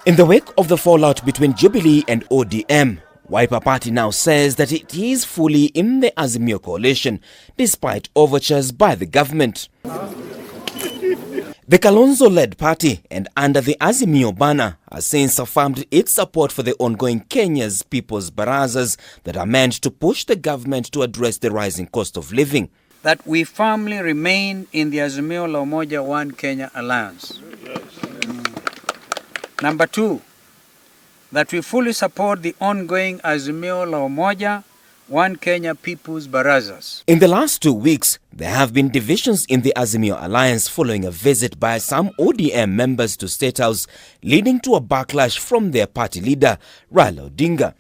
In the wake of the fallout between Jubilee and ODM, Wiper Party now says that it is fully in the Azimio coalition, despite overtures by the government. The Kalonzo-led party, and under the Azimio banner, has since affirmed its support for the ongoing Kenya's People's Barazas that are meant to push the government to address the rising cost of living. That we firmly remain in the Azimio la Umoja One Kenya Alliance. Number two, that we fully support the ongoing Azimio la Umoja One Kenya People's Barazas. In the last 2 weeks, there have been divisions in the Azimio Alliance following a visit by some ODM members to State House, leading to a backlash from their party leader, Raila Odinga.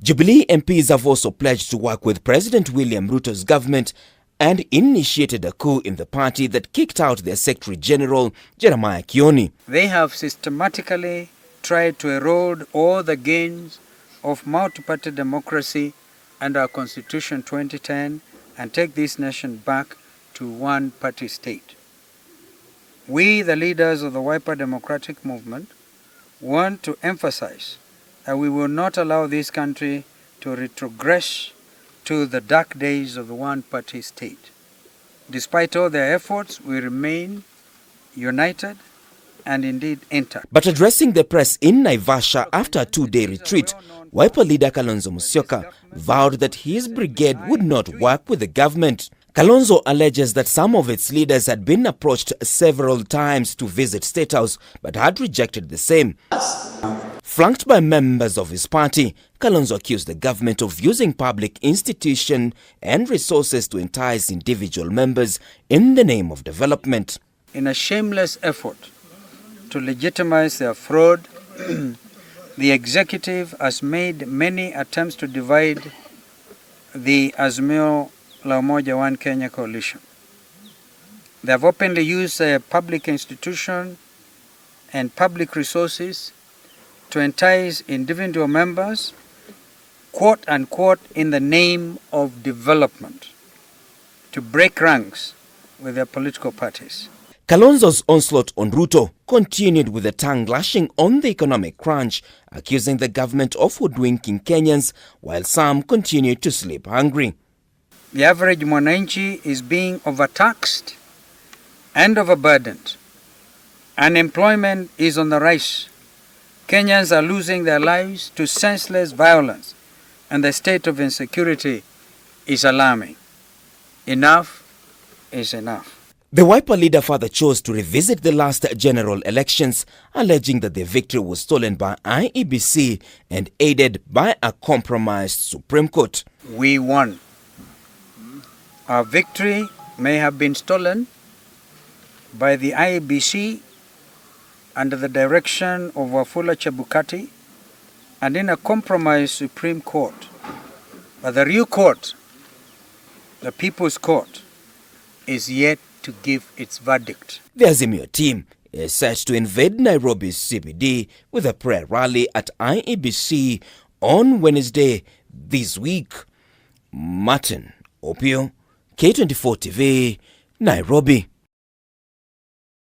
Jubilee MPs have also pledged to work with President William Ruto's government and initiated a coup in the party that kicked out their Secretary General, Jeremiah Kioni. They have systematically tried to erode all the gains of multi-party democracy and our Constitution 2010 and take this nation back to one-party state. We, the leaders of the Wiper Democratic Movement, want to emphasize that we will not allow this country to retrogress to the dark days of the one-party state. Despite all their efforts, we remain united and indeed intact. But addressing the press in Naivasha after a 2-day retreat, Wiper leader Kalonzo Musyoka vowed that his brigade would not work with the government. Kalonzo alleges that some of its leaders had been approached several times to visit State House but had rejected the same. Flanked by members of his party, Kalonzo accused the government of using public institutions and resources to entice individual members in the name of development. In a shameless effort to legitimize their fraud, the executive has made many attempts to divide the Azimio la Umoja One Kenya coalition. They have openly used public institutions and public resources to entice individual members, quote unquote, in the name of development, to break ranks with their political parties. Kalonzo's onslaught on Ruto continued with a tongue-lashing on the economic crunch, accusing the government of hoodwinking Kenyans while some continued to sleep hungry. The average mwananchi is being overtaxed and overburdened. Unemployment is on the rise. Kenyans are losing their lives to senseless violence, and the state of insecurity is alarming. Enough is enough. The Wiper leader further chose to revisit the last general elections, alleging that the victory was stolen by IEBC and aided by a compromised Supreme Court. We won. Our victory may have been stolen by the IEBC under the direction of Wafula Chebukati and in a compromised Supreme Court. But the real court, the People's Court, is yet to give its verdict. The Azimio team is set to invade Nairobi's CBD with a prayer rally at IEBC on Wednesday this week. Martin Opio, K24 TV, Nairobi.